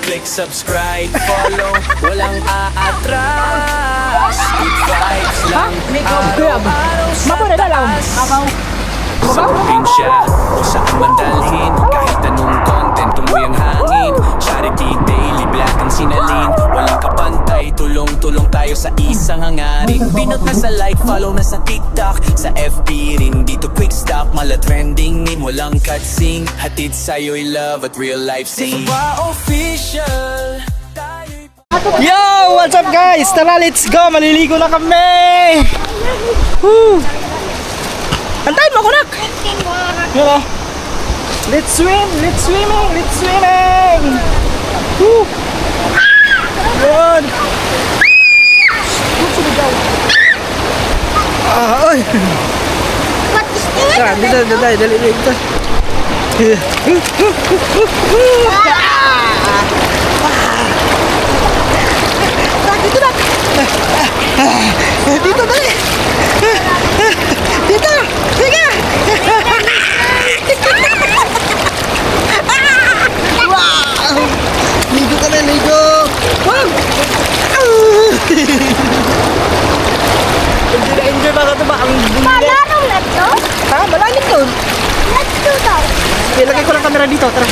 Click subscribe, follow, walang aatras. Good vibes lang, araw-araw sa taas. Sa probinsya o saan man dalhin, kahit anong content, tuloy ang hangin. Charity daily, black ang sinalin. Walang kapantay, tulong-tulong tayo sa isang hangarin. Pinot na sa like, follow na sa TikTok, sa FB rin, dito quick stop. Mala trending min, walang cutsing. Hatid sa'yo'y love at real life scene. Official. Yo! What's up guys? Tara, let's go! Maliligo na kami! Woo! Antayin mo, kunak! Yun o! Let's swim! Let's swimming! Let's swimming! Woo! Yun! Ay! Tara, dito, dali, dito! Dito na! Dito, dali! Dito! Sige! Wow! Ligo ka na, ligo! Wow! Enjoy ba ito ba? Ang bulit! Malarong na ito? Ha? Malalim to! Let's do that! Ilagay ko lang camera dito, tara!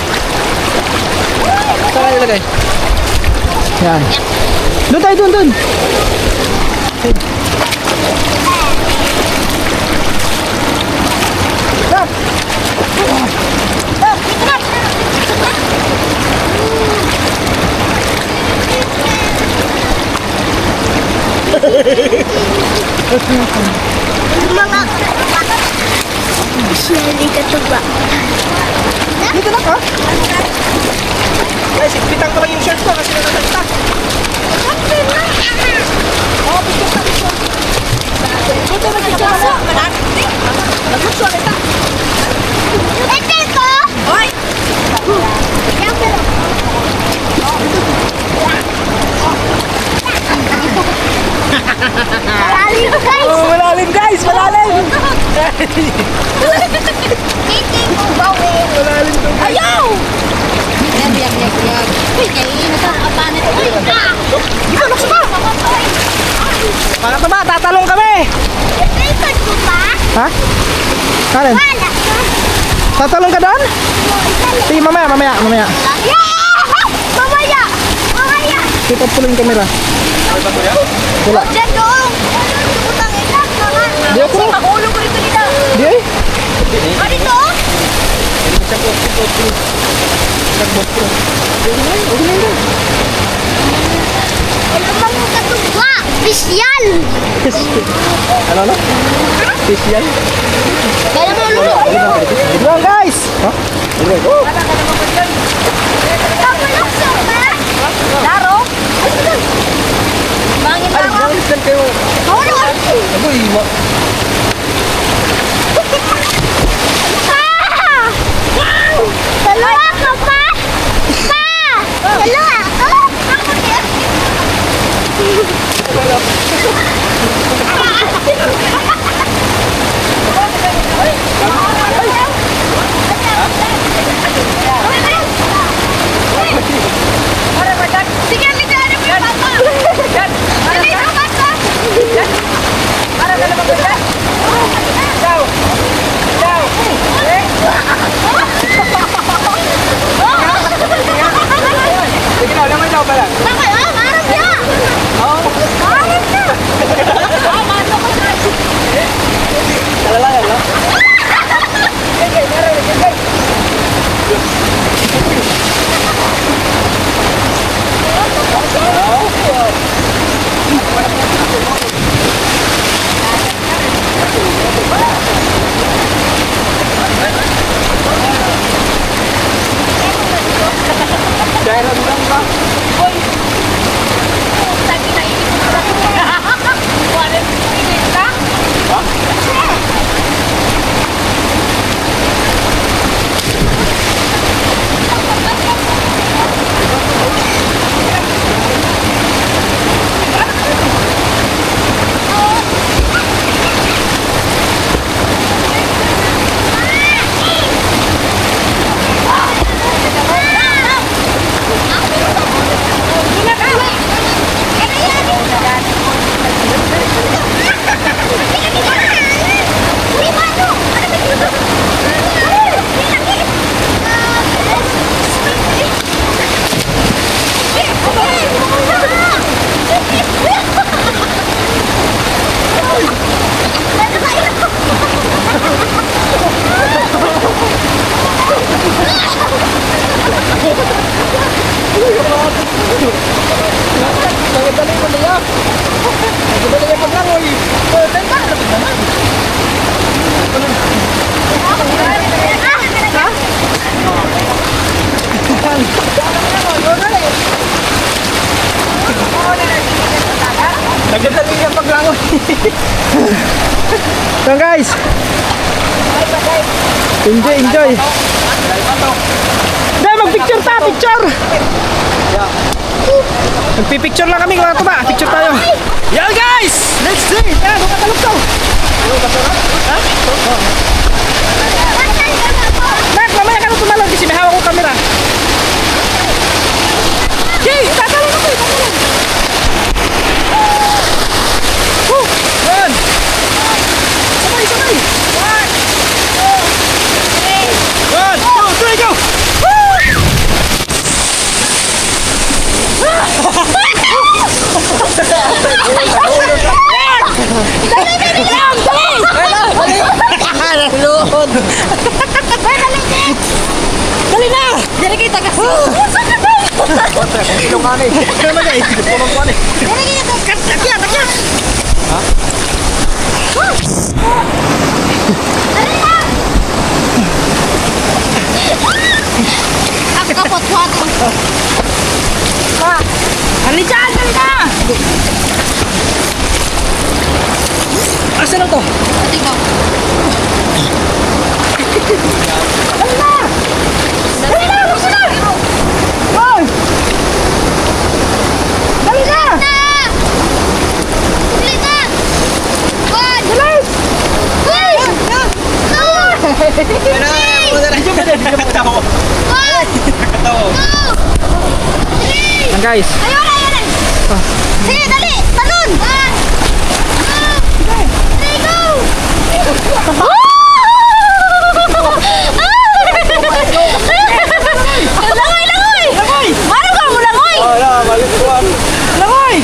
Saan ilagay? Yan! Doon tayo, doon! Stop! Mga Shelly katuba. Dito na ka? Guys, ipitan ko lang yung shirt ko kasi natatalita. Oh, picture ka, picture. Ito na picture. Nagutso kita. Ito ko! Hoy! Yan ko lang. Malalim guys! Oh, malalim guys! Malalim! Hindi ko bawin. Malalim to guys! Ayaw! Yan. Uy, kainin na sa kapanan. Uy, Ito, lukso ba? Mga taba, tatalong kami! Ito ko ba? Ha? Karen? Wala ka. Tatalong ka doon? Sige, mamaya. Yeah! Mamaya! Keep up ko lang yung camera. Wala. Diyan doon! Utang ina, naman! Di ako. Makulong ko rito nila! Di ay? Dito? Alam mo katuwa! Pisyal! Ano na? Special? Kaya mo lulo! Doon guys! Ha? Kapalakso ba? Laro? Bangin Ay, lang ako! bangis lang kayo. Ano? Aboy, Dalawa ka pa? Dalawa ako? Sige, hindi na mo yung papa! Hindi na papa! para dalawa ko yan. Ciao! Ciao! Sige na, naman daw pala. Bakit? Marap niya! Marap niya! So guys, enjoy. Dahil mag-picture pa, picture. Magpipicture lang kami mga tuba. Picture tayo. Yan guys, let's see. Yan, hukatalog to. Ha? Nak, mamaya ka na tumalog kasi may hawak ko camera. Okay, tatalog ako. Yan. Sabay. 1, 2, 3, go. Dali na! Dali kayo tagas. Ako kapot-wat. Dali dyan! Dali na! Asa na to? Ikaw. Dali na! Dali na! Gusto na! Hoy! Dali na! Dali na! One! Dali! Yan guys. Ayun! Sige, dali! Talon! One! Two! Three, go! Langoy! Mano ka mo, langoy? Langoy!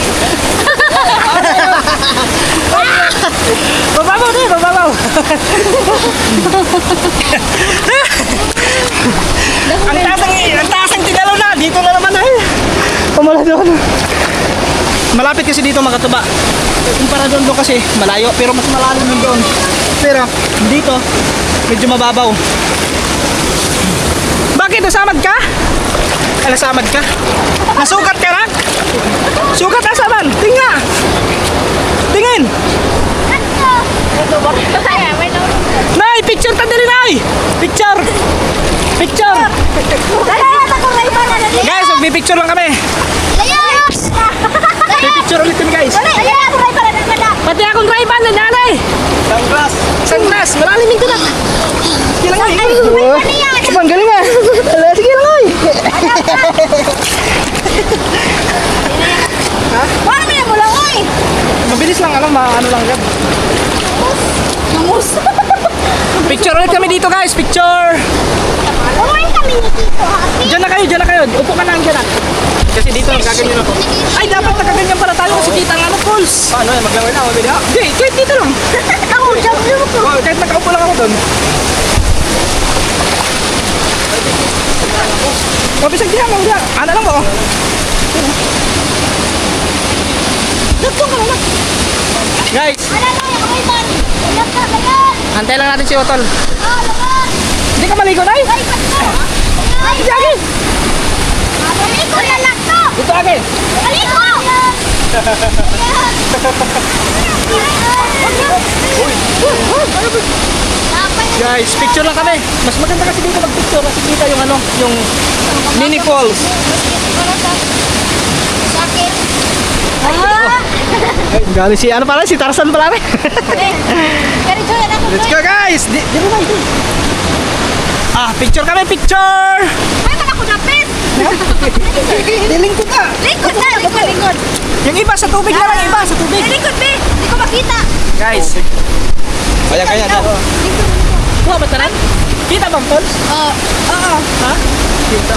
Bababaw din, bababaw. Ang taas ang tinalaw na. Dito na naman eh. Pamala doon. Malapit kasi dito mga katuba. Kumpara doon kasi malayo. Pero mas malalim yung doon. Pero dito, medyo mababaw. Bakit? Nasamad ka? Ay, nasamad ka? Nasukat ka na? Sukat asaman? Tingnan! Tingin! Nay, picture ta dili nay. Picture. Guys, magpi-picture lang kami. Picture ulit kami guys. Pati akong driver na nanay. Sunglass. Malalim yung tulad. Sige lang ay. Ang galing ah. Sige lang ay. Mabilis lang ano lang yan. Picture ulit kami dito guys, picture. Diyan na kayo. Upo ka na dyan. Kasi dito nagkaganyan ako. Ay, dapat nakaganyan para tayo kasi kita nga ano, pulse. Paano yan? Maglawin na ako, video? Hindi, kahit dito lang. Kahit nakaupo lang ako doon. Mabisag diyan mo, diyan. Ano lang mo? Dugtong ka lang. Guys, antay lang natin si Otol. Hindi ka maligo, Nay? Hindi, Agi. Dito, Agi. Guys, picture lang kami. Mas maganda kasi dito mag-picture kasi kita yung ano, yung mini falls. Galing si ano pala, si Tarzan pala rin. Let's go guys. Di ba ito? Ah, picture kami, picture. Lingkod ka. Lingkod. Yung iba sa tubig na lang, iba sa tubig. Lingkod, be. Hindi ko makita. Guys. Kaya na. Kuha ba tanan? Kita bang falls? Oo. Ha? Kita.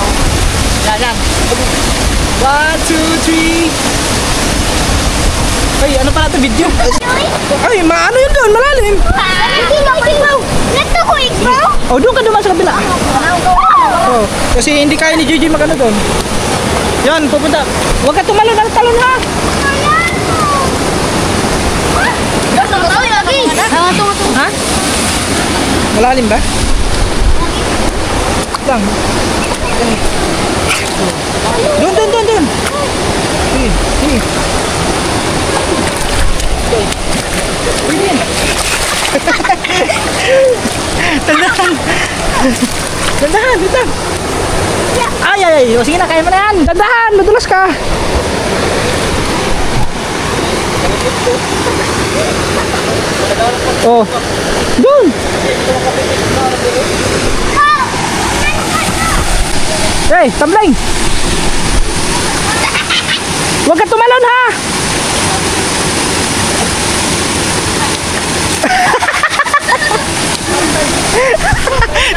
Yan. 1, 2, 3. Ay, ano pa natin video? Ay, ano yun doon? Malalim. Ikaw. Neto ko, ikaw. Oh, doon ka naman sa kabila. Oh, kasi hindi kaya ni Gigi magano doon. Yan, pupunta. Huwag ka tumalon ng talon ha. Ha? Malalim ba? Lang. Doon. Dandahan. Dandahan, dito. Ay, ay, ay. O, sige na, kaya mo na yan. Dandahan, madulas ka. Oh, doon. Hey, tambling. Huwag ka tumalon ha.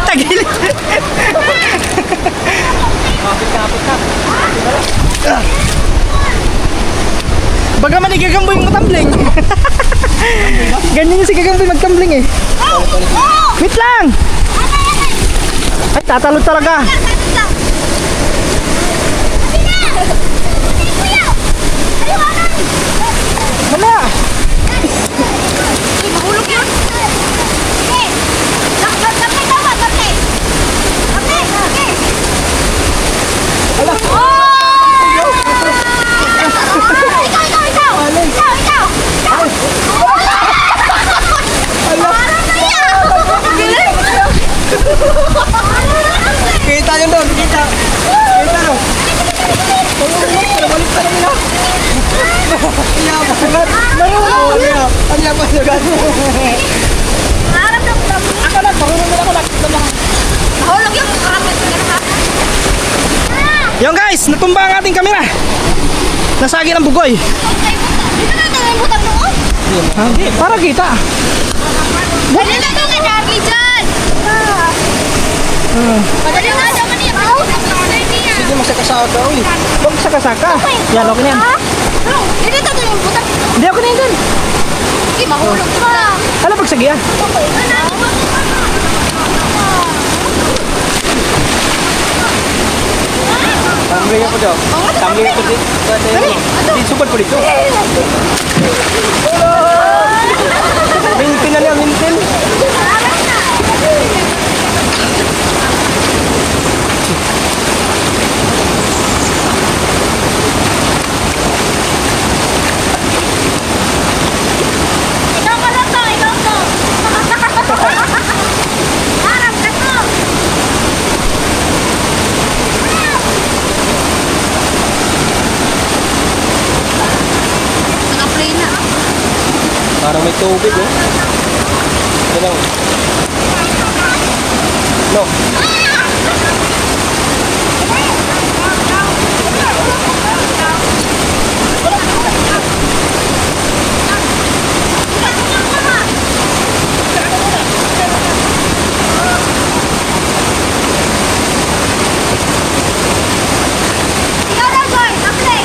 Tagilid. Baga man igagamboy yung tumbling. Ganyan yung si gagamboy magtumbling eh. Wait lang. Ay, tatalon talaga. Wala. Mahulog yun. Lakay tawa, lakay. Lakay. Ala. Ikaw. Kita yun doon, kita. Kita doon. Balik ka namin ha. Iya, pasagat. Iya, pasagat. Harap na po. Ako lang, mahulog na. Mahulog yung karapit. Yung guys, natumba ang ating kamera. Nasagi ng bugoy. Dito na ito yung butang noon. Hindi, para kita. Dali na ito na Charlie dyan. Madali na ito maniya. Sige, magsakasaka ulit. Huwag sakasaka. Yan, okay na yan. Dito na ito yung butang. Hindi, okay na yan dyan. Hindi, mahulog pa. Ano pagsagi yan? Tambling ako daw. Tambling ako dito. Dito support po dito. Mintin na niya, mintin. Ikaw ka lang to, ikaw to. Harap ka to. Naka-play na. Parang may tubig oh. Ano? No. Ikaw lang, boy. Naka-play.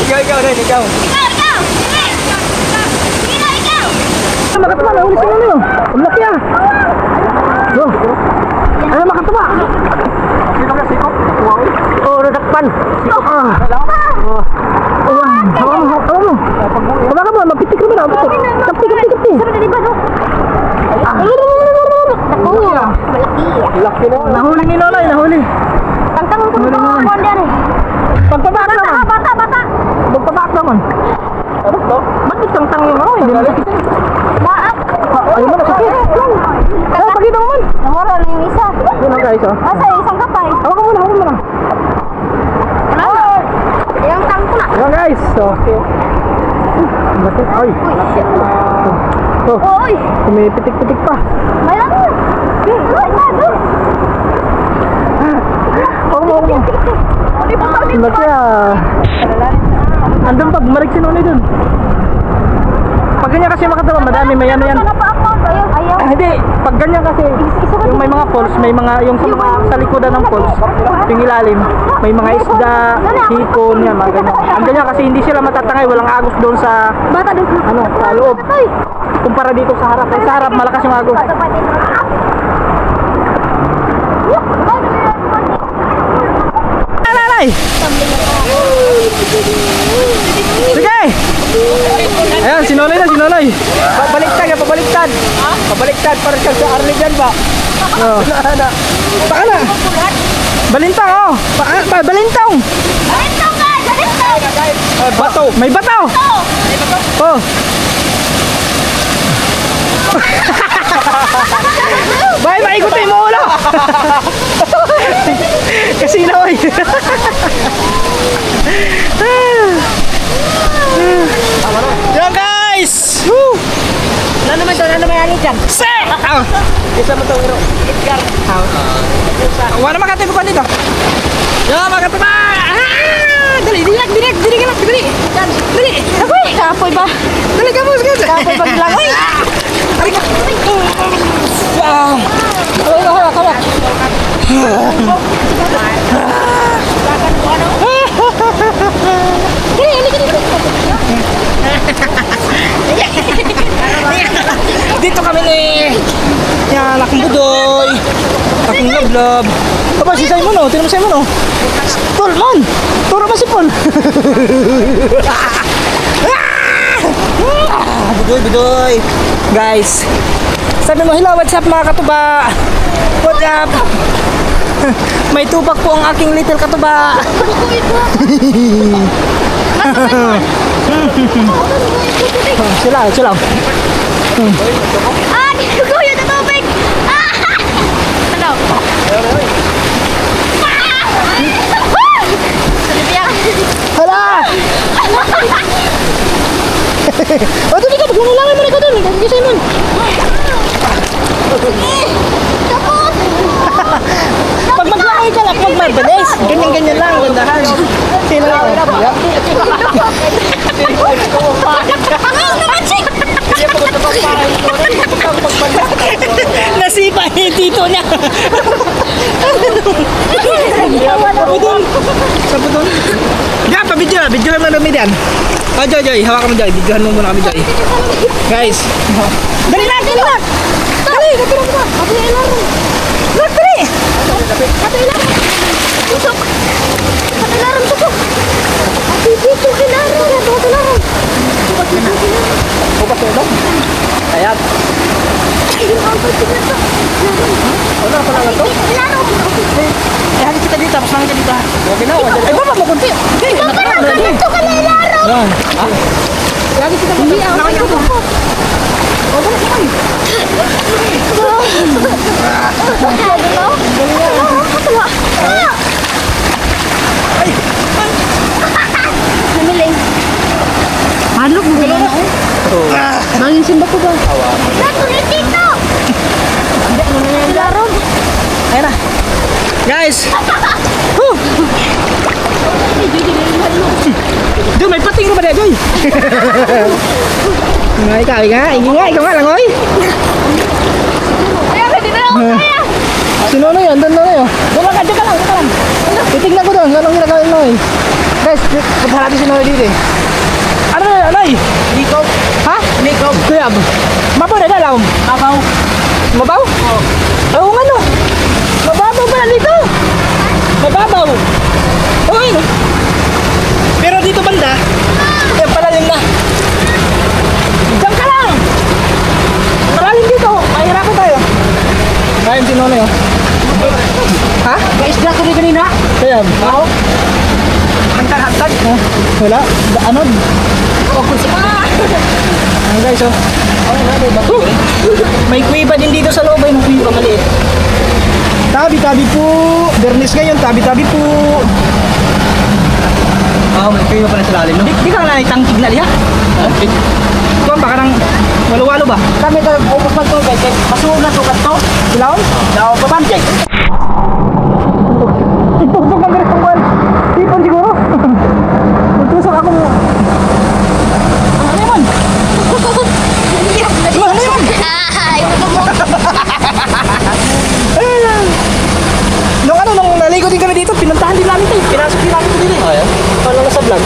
Ikaw rin, ikaw. Ikaw. Ikaw. Makatuwa, nahuli sa ano. Ang laki ah. Go. Ano makatuwa? Sino ka, sikop? Oo, nadakpan. Sikop. Ayan, hawa mo. Hawakan mo, magpitik naman ako. Kapti. Laki na. Nahuli ni Lola, nahuli. Tangtang mo ito mga kondyan eh. Pagpabak naman. Bata. Pagpabak naman. Ano to? Ba't tangtang yung ako? Hindi mo nakita. Baak. Ayaw mo nasakit. Pakita mo man. Nahura na yung isa. Yun ang guys oh. Asa isang kapay. Hawakan mo na. Wala na. Yung tangko na. Ayan guys. So, bakit? Ay. So, Uy. kumipitik-pitik pa. May lang. Oo mo. Laki ah. Andun pa, bumalik si Noni dun. Pag ganyan kasi makatawa, madami, may ano yan. Ayaw. Hindi, pag ganyan kasi, yung may mga falls, may mga, yung sa likodan ng falls, yung ilalim, may mga isda, hipon, yan, mga ganyan. Ang ganyan kasi hindi sila matatangay, walang agos doon sa, ano, sa loob. Kumpara dito sa harap. Sa harap, malakas yung agos. Alay! Sige! Ayan, sinolay na, sinolay. Pabaliktad. Pabaliktad para siya sa Arne dyan ba? Oo. Taka na. Balintang, oh. Balintang. Balintong ka! Balintong! Bato. May bato. Oh. Bay, maikutin mo ulo. Kasino ay. Yan guys. Ano naman yan dyan? Isa mo itong Edgar. wala makatipo ka dito. Yan, makatipo. Dali, dali. Dali! Apoy! Apoy ba? Dali ka mo. Apoy ba lang? Uy! Hawak. Dito kami ni yan, akong budoy, akong lablab. Aba, si Simon o, tinan mo Simon o. Paul, man! Turo ba si Paul? Budoy. Guys, sabi mo, hello, what's up mga katuba? What's up? May tupak po ang aking little katuba. Sila. Ah! Guguyo na tubig! Ah! Ano? Hala! O, doon ka, maglulangan mo na ka doon. Kasi Simon. Pag maglangoy ka lang, pag mabilis. Ganyan lang, gandahan. Sino lang? Nasipa yung tito niya. Sabudon. Yan, pa-video na. Video naman namin yan. Oh, Joy. Hawakan mo, Joy. Videohan mo muna kami, Joy. Guys. Dali na. Dali, kapira mo ba? Kapira ilaram. Dali. Kapira ilaram. Tusok. Kapira ilaram, tusok. Dito, ilaram. Ubat ilaram. Ayan. Wala pa lang ito? Eh, hali kita dito. Tapos namin ka dito. Okay na. Ay, baba mo kunti. Ito ka na ilaro! Ha? Lagi kita mo. Nakaya mo. O, bala sa kayo. Ay! Namiling. Manlok mo gano'n ako. Mangin simba ko ba? Natuloy dito! Hindi mo na yung laro. Ayan na. Guys! Joy, may pating ko ba na, Joy? Ikaw nga lang, oy. Kaya pwede na ako kaya! Sino na yun? Doon na yun. Doon lang. Titignan ko doon. Anong ginagawa yung Noy? Guys, punta natin si Noy dito eh. Ano na yun, Noy? Nikob. Ha? Nikob. Kuyab. Mabaw na dalaw. Mabaw? Oo. Oo nga no. Mababaw pala dito. Mababaw. Okay. Pero dito banda, yan palalim na. Diyan ka lang. Palalim dito. Mahirapan tayo. Kaya si Noy oh. Ha? Maisda ko rin kanina. Kaya, ako? Hantad. Wala? Ano? Ano guys, oh. May kuiba din dito sa loob ay may kuiba maliit. Tabi-tabi po. Bernis ngayon, tabi-tabi po. May kuiba pala sa lalim, no? Di ka lang itangkig na liha? Ito, baka nang walo-walo ba? Kami ito, upos magtubig. Masuog na sukat to. Silaon? Daw, babantay. Itusok ang ganitong buwan. Tipon siguro. Itusok ako mo. Ano yun? Ano yun? Nung naligo din kami dito, pinuntahan din namin tayo. Pinasok din namin ito din eh. Oh, yan? Paano na sa vlog?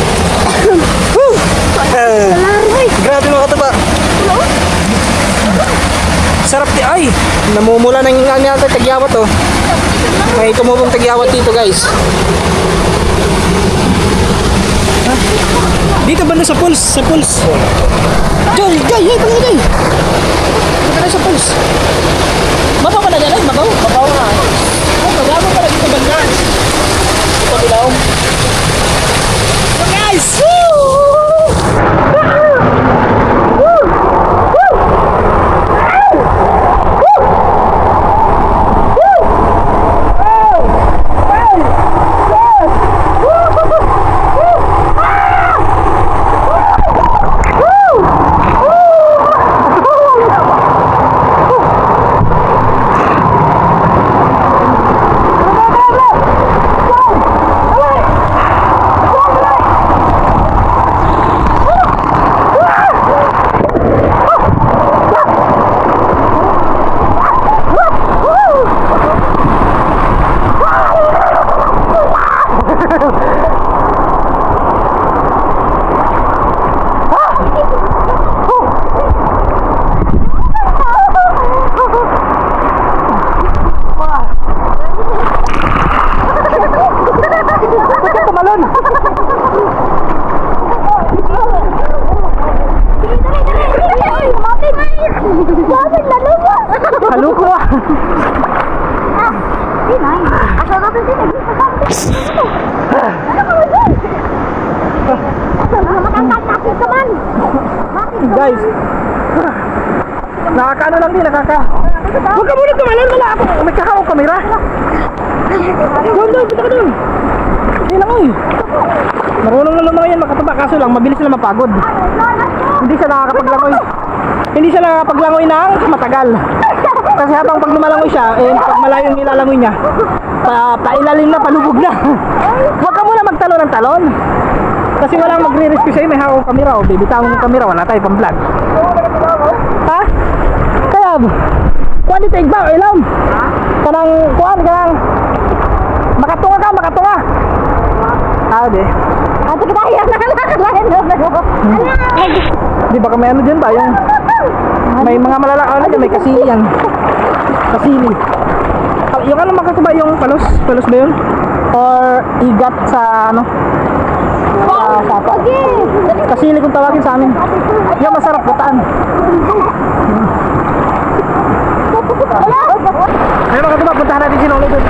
Grabe mga kataba. Sarap di ay. Namumula ng ano yata tagyawat oh. May tumubong tagyawat dito guys. Ha? Dito banda sa pulse, sa pulse. Joy, Joy, hey, pangin Joy. Dito na sa pulse. Mabaw ka na dyan, ay, mabaw. Mabaw na. Oh, mabaw ka na dito banda. Ito bilaw. So guys, haluko ah. Guys, nakakaano lang din, nakaka. Huwag ka muna tumalon, wala ako. May kakawang kamera. Doon, punta ka doon. Hindi lang oy. Marunong naman mga yan makataba, kaso lang mabilis sila mapagod. Hindi siya nakakapaglangoy. Hindi siya nakakapaglangoy ng matagal. Kasi habang pag lumalangoy siya, pag malayo yung nilalangoy niya, pailalim na, palubog na. Huwag ka muna magtalon ng talon. Kasi walang magre-rescue sa'yo, may hawak kamera o bibitawin yung kamera, wala tayo pang vlog. Ha? Kaya, kuha dito igba, ilam. Kanang, kanang, makatunga ka, makatunga. Di. Ate kita yan, nakalakalayan na. Di ba kami ano dyan ba? Yung, may mga malalakaw na dyan, may kasili yan. Kasili. Yung ano makasaba yung palos? Palos ba yun? Or igat sa ano? Sa sapa. Kasili kung tawagin sa amin. Yung masarap butaan. May mga kasaba, puntahan natin sinulay doon.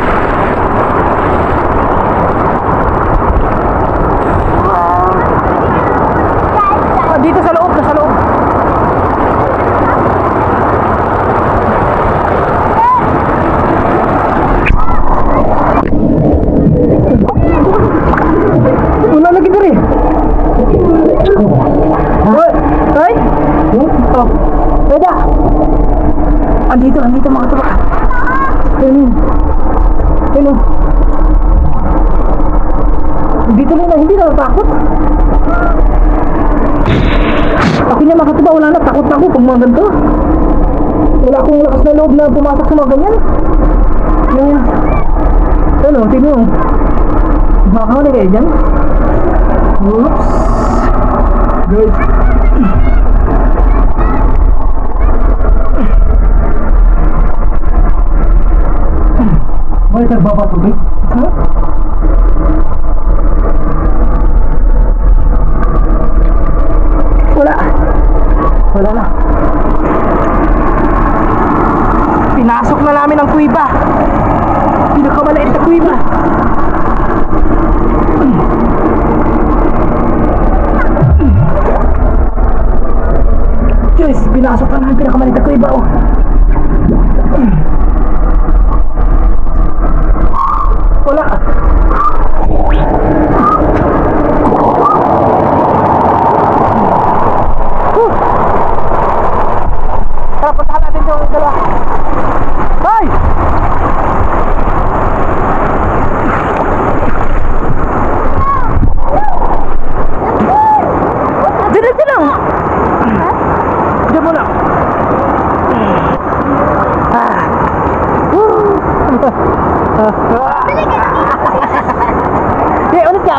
Dito sa loob, nasa loob. Wala lagi diri. Ay? Oh. Pwede. Andito mga tubak. Hello. Dito na, hindi na natakot. Ako niya makatuba, wala na, takot ako pag mga ganito. Wala akong lakas na loob na pumasok sa mga ganyan. Yan. Ano, tingnan mo. Baka na kayo dyan. Oops. Good. May nagbaba tubig? Ha? Wala na. Pinasok na namin ang kuiba. Pinakamaliit na kuiba. Diyos, pinasok na namin pinakamaliit na kuiba. Oh. Wala.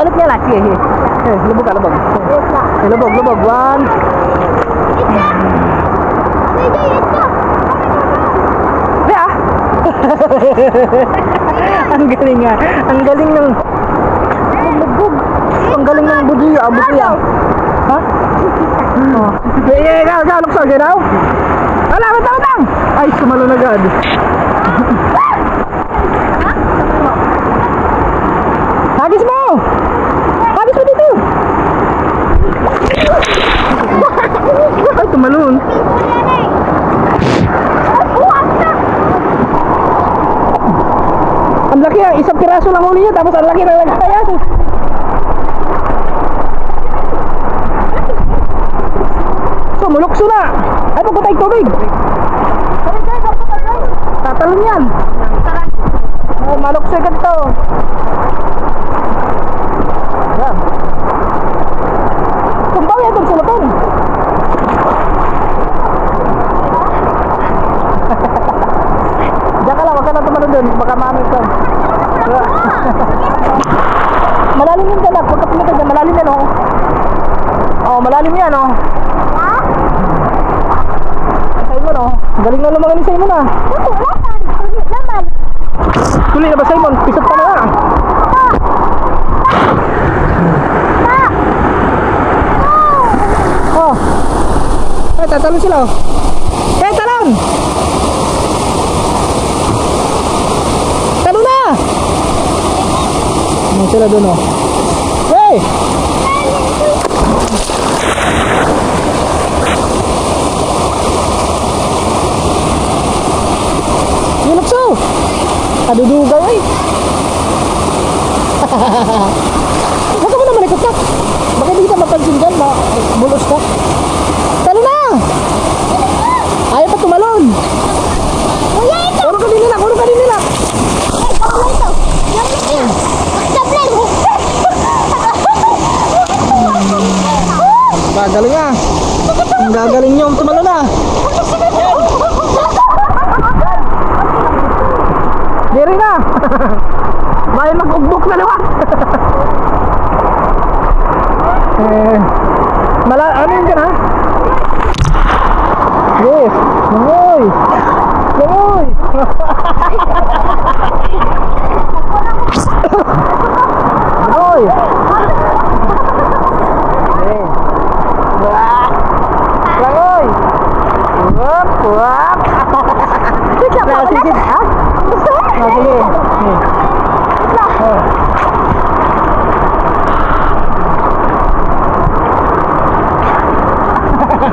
Ulit niya lagi. Lubog ka, lubog. Lubog. One. Ang galing nga. Ang galing ng lubog. Ang galing ng budya. abot niya. Ha? Oh. Ikaw, lukso, ginaw? Wala, matang! Ay, sumalo na agad. Hagis mo! Hagis mo dito! Ay, tumalon. Ang laki, isang piraso lang huli niya, tapos ang laki na nagkatayan. So, mulukso na. Ay, pagpatay tubig. Tatalon yan. Oh, malukso ka dito. Yan. Tumbaw yan itong sulaton. Diyan ka lang, wag ka na tumalon dun. Baka maamit ka. Malalim yung dalag. Huwag ka pumita dyan. Malalim yan, oh. Oh, malalim yan, oh. Simon, oh. Galing na lumangan ni Simon, ah. Tuloy na ba, Simon? Pisot ka na, ah. Oh. Eh, tatalon sila, oh. Eh, talon! Talon na! Ano sila dun, oh. Hey! Yulukso! Kadudugay, ay! Huwag ka mo na malikot ka! Baka hindi kita mapansin dyan, bulos ka. Talo na! Ayaw pa tumalon! Kurong ka din nila! Kurong ka din nila! Gagaling ah! Ang gagaling nyo tumalon na! Diri na! Bayan mag-ugbok na naman! Ano yun dyan, ha? Yes! Langoy! Langoy! Langoy! Langoy! Wap! Wap! Nasigit, ha? Sige.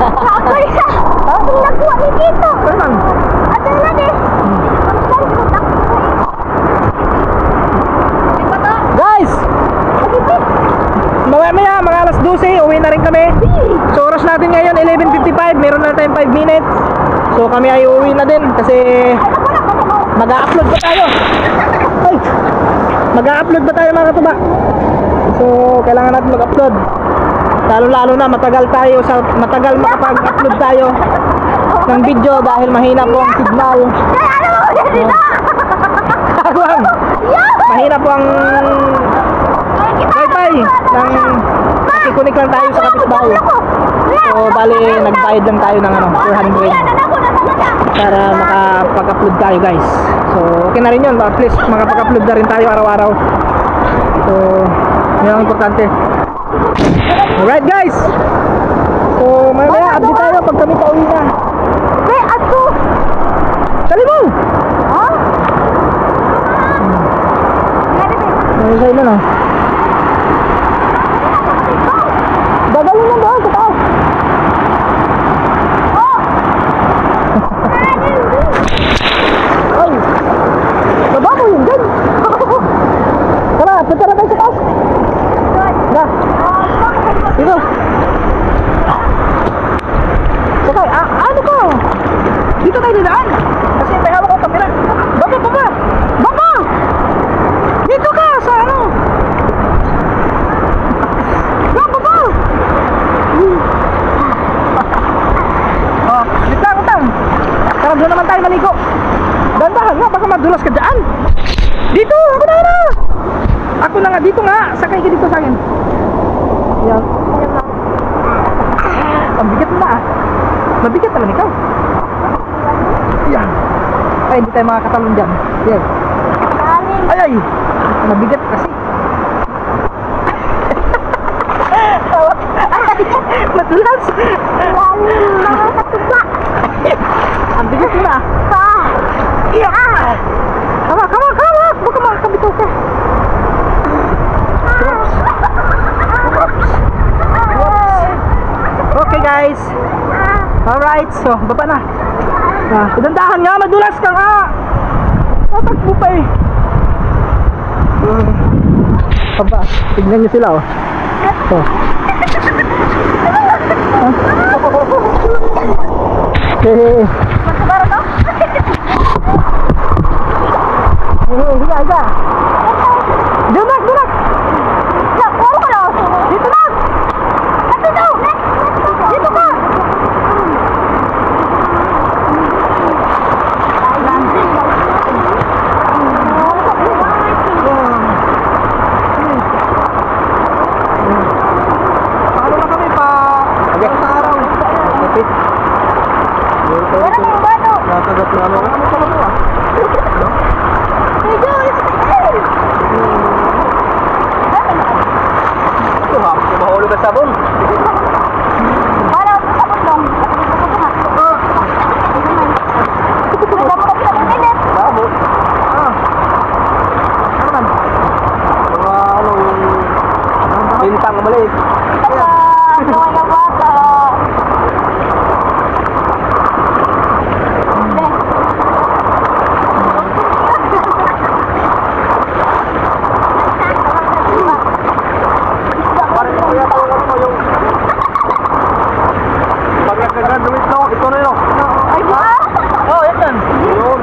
Ako isa! Ang nakuha ni dito! Saan? At na din! Guys! Maya mga alas 12, uwi na rin kami. So oras natin ngayon 11:55, meron na tayong 5 minutes. So kami ay uwi na din kasi mag-a-upload pa tayo. Ay! Mag-a-upload pa tayo mga katuba. So kailangan natin mag-upload. Lalo na matagal makapag-upload tayo ng video dahil mahina po ang signal. Mahina po ang wifi ng nakikunik lang tayo sa kapitbahay. So bali nagbayad lang tayo ng 400 para makapag-upload tayo guys. So okay na rin yun, at least makapag-upload na rin tayo araw-araw. So yun ang importante. Alright guys, so mamaya update tayo pag kami pauwi na. Hey, ato! Dali mo! Ha? Ano sa'yo na no? Gagalin lang doon sa taas. Ay! Baba mo yun dyan! Tara, punta na tayo sa taas! Na! Dito! Sakay, ano ko? Dito tayo dinaan! Kasi may hawak ko kamera. Baba! Baba! Dito ka sa ano? Baba! Oh, litang! Tara, doon naman tayo maligo. Dandahan nga, baka madulas ka dyan. Dito! Ako na nga, dito nga! Sakay ka dito sa akin. Yan. Ang bigat mo na ah. Mabigat naman ikaw. Yan. Ay, hindi tayo makakatalon dyan. Yan. Ay! Mabigat kasi. Madulas. Ang bilis mo na. Kama. Baka makakabitaw ka. Okay guys. Alright, so baba na. Dandahan nga, madulas ka nga. Tatakbo pa eh. Baba, tignan nyo sila oh. Okay. Higa. Dunak. Dito na. Dito ka. Paano na kami pa? Sa araw. Kapit. Nakagat na ano. Ano pa mo ah? Ito ha, mahulog ang sabon. Para sabon dong. Sabon? Ano naman? Mga ano yung bintang maliit. Pag-graduate no, ito na yun. Ay, ba? Oh, yan. Yun.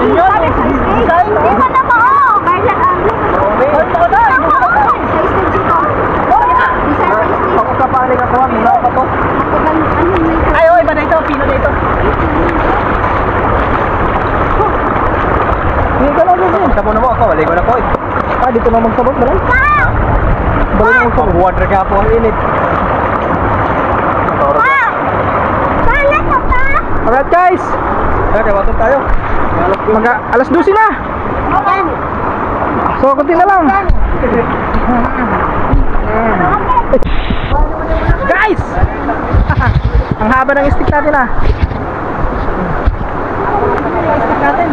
Design. Di ba na ba? Kaya ang Pagkakapali ka kawan, mula pa to. Ay, oh, iba na ito. Pino na ito. Hindi ka lang din. Sabon na mo ako, wali ko na po eh. Dito na magsabon ba lang? Balik mo magsabon. Water ka po ang init. Alright guys. Okay, watong tayo. Alas 12 na. So, kunti na lang. Guys! Ang haba ng stick natin ah. Stick natin.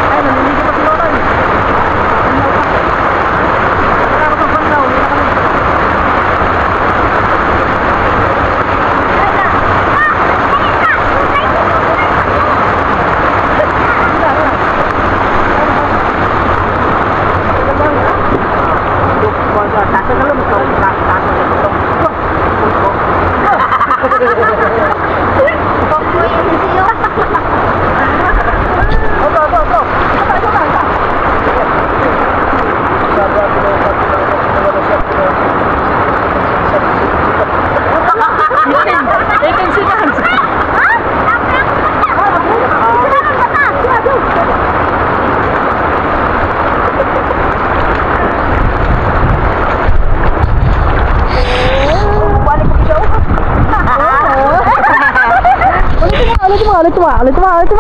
Ay, naniligo pa si Lonoy.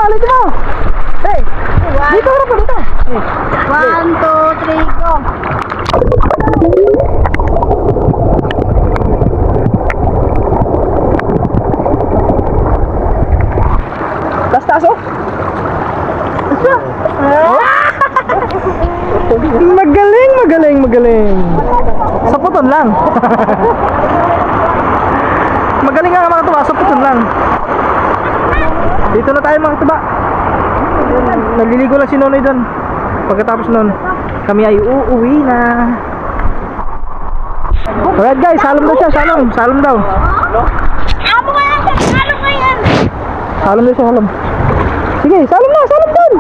Ulit mo. Hey, dito na po, dito. 1, 2, 3, go. Taas oh. Magaling. Sa puton lang. Magaling nga mga tuba, sa puton lang. Dito na tayo mga tuba. Naliligo lang si Nonoy doon. Pagkatapos nun, kami ay uuwi na. Alright guys, salom daw siya, salom daw. Amo nga yan, salom nga yan. Salom daw siya, salom. Sige, salom doon.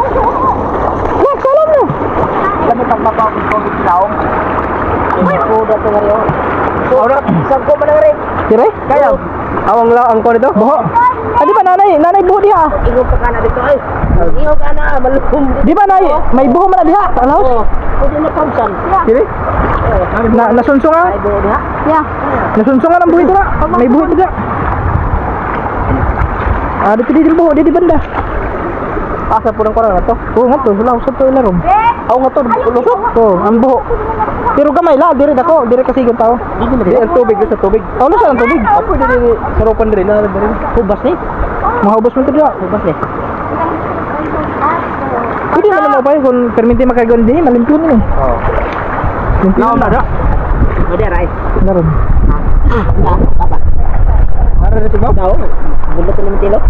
Yak, salom na. Kami pagpapakot ko ng silaong. Kuda ito nga rin. Saan ko ba na rin? Kira? Kaya? Awang lang ko nito? Buho? Di ba nanay buho diha? Ingo pa ka na dito ay. Ingo ka na, malum. Di ba nay, may buho man na diha? Ano? Pwede na kamsan. Kira? Nasunsungan? Ay, buho diha? Yeah. Nasunsungan ang buho ito na. May buho ito na. Dito buho, dito banda. Asa po ng parang to? Oo nga to, wala usap to ilarom. Oo nga to, lusok to, ang buho. Pero gamay la, dire dako, dire kasigon tao. Di ang tubig sa tubig. Oh, lusa ang tubig. Apo dire sarupan dire na dire. Hubas ni. Mahubas man to dia, hubas ni. Pwede mo na mo ba kung perminti makagon din, malimpyo ni. Oo. Limpyo na da. Pwede rai. Naron. Apa? Para na tibaw? Daw. Bulot na tilo.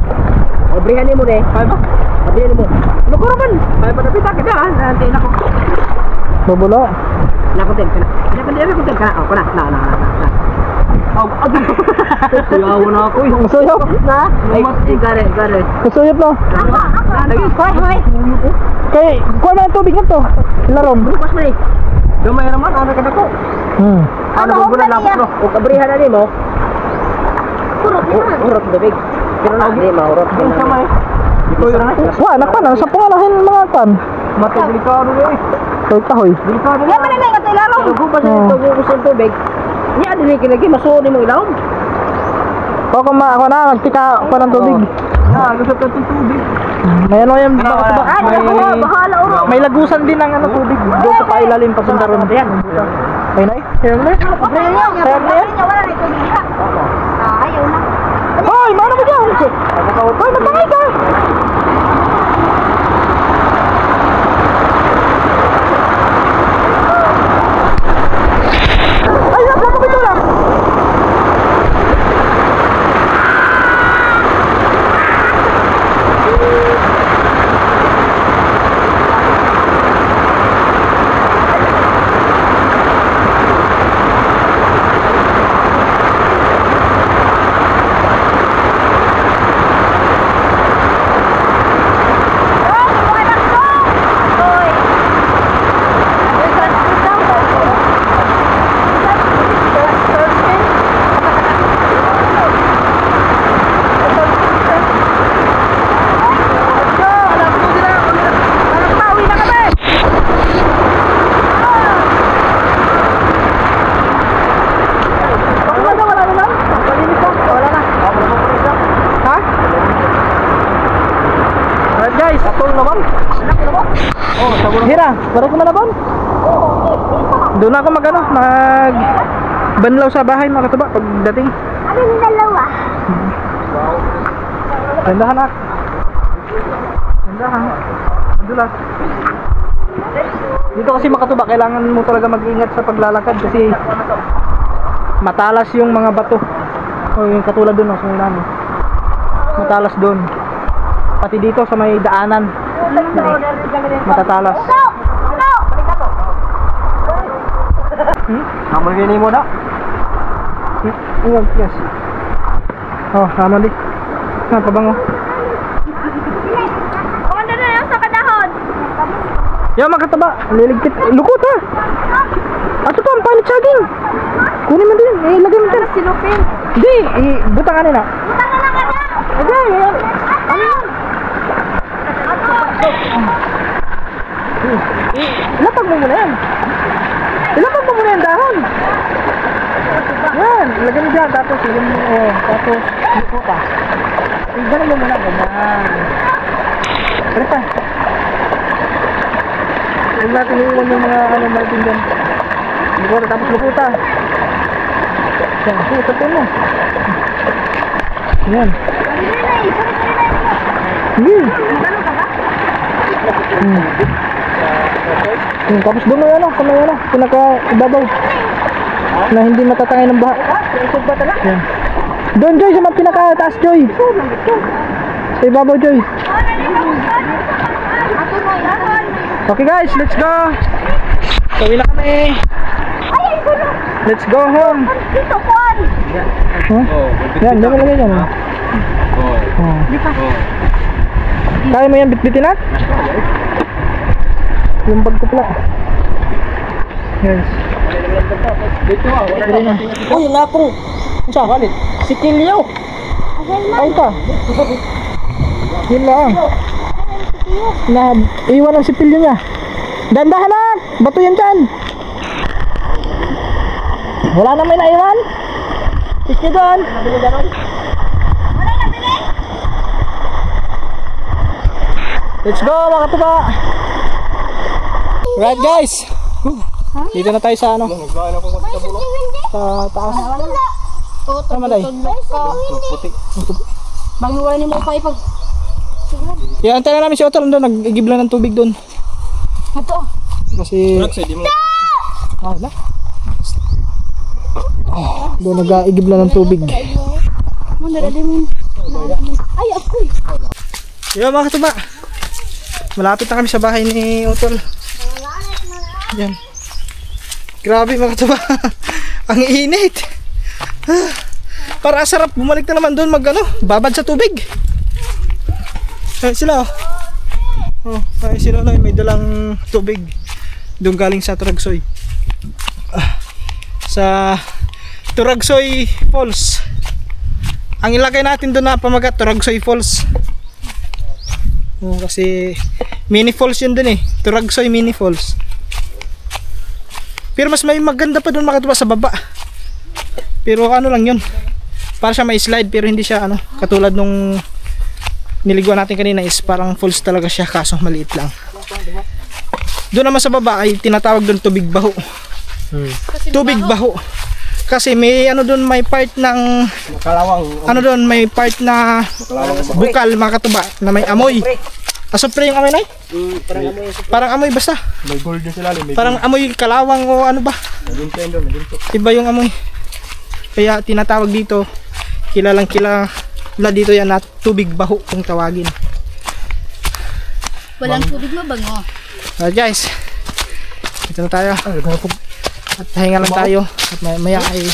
Obrihan ni mo de. Ay ba? Obrihan mo. Lukuro man. Ay pa napita ka da, nanti na ko. Bobola. Na ko din kana. Na ko din kana. Oh, kana. Na. Oh, agi. Suyaw na ako. Suyaw na. Ay, gare. Suyaw na. Lagi hoy. Kay, kuha man tubig nito. Larom. Bukas man eh. Gamay naman ana kada ko. Ano bubulan lang ko. O kabrihan na nimo. Urot bebek. Pero na di maurot. Kamay. Ito yun na. Wah, nakpan sa pangalahin mga pan. Mata delikado eh. Hoy. Delikado. Ya man na ka ilaro. Gupas nito gusto tubig. Nya dili lagi masuod mo ilawom. Ako na magtika pa ng tubig. Gusto ko tubig. May ano yan, may lagusan din ang tubig doon sa pailalim pasundaron diyan. Ay nay, sayo na. Sayo na yan. Ayaw na. Hoy, mano ka dyan? Hoy, matangay ka. Ay, lama ko ito lang. Guys, atol naman. Hira, para ko manabon. Doon ako banlaw sa bahay mga katuba pagdating. Ano yung dalawa? Tandahan nak. Tandahan. Adulas. Dito kasi makatuba, kailangan mo talaga mag-ingat sa paglalakad kasi matalas yung mga bato. O yung katulad doon sa ulan. Matalas doon. Pati dito sa may daanan. Matatalas. Naman gini mo na. Yes. Oh, sama di. Pabango. Kumanda na lang sa kadahon. Yo, makataba. Liligpit. Lukot ha. Ato pa, ang palit saging. Kunin mo din. Lagay mo din. Sinupin. Di, butang ka nila. Butang na lang kada. Okay, ano yan? Ilapag mo muna yan. Ilapag mo muna yan dahon. Yan, ilagay mo dyan. Tapos, ilagay mo. Tapos, lupo ka. Ilagay mo muna. Ganyan. Pwede pa. Huwag natin iuwan yung mga natin dyan. Tapos luputa. Yan, tapos mo. Yan. Tapos doon may pinaka-ibabaw na hindi matatangay ng baha. Yan. Doon Joy, sa mga pinaka-taas Joy. Sa ibabaw Joy. Okay guys, let's go. Sawi na kami. Let's go home. Yan, dami lang yan. Kaya mo yan bitbitin na? Yung bag ko pala. Yes. Oh, yun na ako. Saan? Si Kilyo. Ay ka. Yun lang. Iwan ang sipilyo niya. Dandahan na. Bato yan dyan. Wala na may naiwan. Sige doon. Let's go mga katuba. Right guys. Dito na tayo sa ano. Sa taas. Tama tayo. Bangwala ni mo pa ipag. Yan, antayin na namin si Otol doon. Nag-igibla ng tubig doon. Ito. Kasi... wala. Doon nag-igibla ng tubig. Ay, ako'y. Yan mga katuba. Malapit na kami sa bahay ni Otol. Yan. Grabe mga katuba. Ang init. Para sarap bumalik na naman doon babad sa tubig. Ay sila ay sila lang may dalang tubig doon galing sa Turagsoy. Sa Turagsoy Falls. Ang ilagay natin doon na pamagat Turagsoy Falls. Kasi mini falls yun doon Turagsoy mini falls. Pero mas may maganda pa doon makatuwa sa baba. Pero lang yun. Para siya may slide pero hindi siya katulad nung niliguan natin kanina is parang falls talaga siya kaso maliit lang. Doon naman sa baba ay tinatawag doon tubig baho. Tubig baho. Kasi may doon may part ng doon may part na bukal mga katuba na may amoy. Asopre yung amoy na parang amoy basta. May gold na sila. Parang amoy kalawang o ano ba? Iba yung amoy. Kaya tinatawag dito kilalang kilala dito yan na tubig baho kung tawagin. Walang tubig mabango. Guys, ito na tayo. At pahinga lang tayo. At maya ay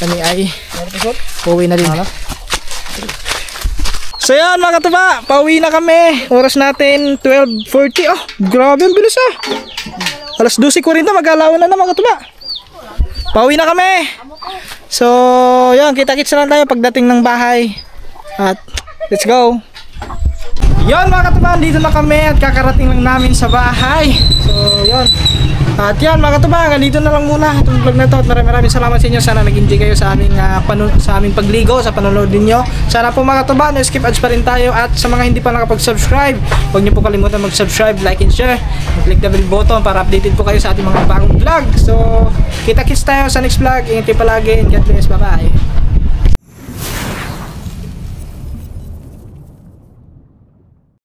kami ay pauwi na din. So yan mga katuba, pauwi na kami. Oras natin 12:40. Oh, grabe ang bilis Alas 12:40 mag-alaw na mga katuba. Pauwi na kami. So yan, kita-kits lang tayo pagdating ng bahay. At let's go. Yon mga katuba, dito na kami at kakarating lang namin sa bahay. So yon. At yan mga katuba, dito na lang muna itong vlog na to. At maraming salamat sa inyo. Sana nag-enjoy kayo sa aming sa aming pagligo, sa panonood ninyo. Sana po mga katuba, no skip ads pa rin tayo. At sa mga hindi pa nakapag-subscribe, huwag niyo po kalimutan mag-subscribe, like and share. Click the bell button para updated po kayo sa ating mga bagong vlog. So kita-kits tayo sa next vlog. Ingat kayo palagi and God bless. Bye bye.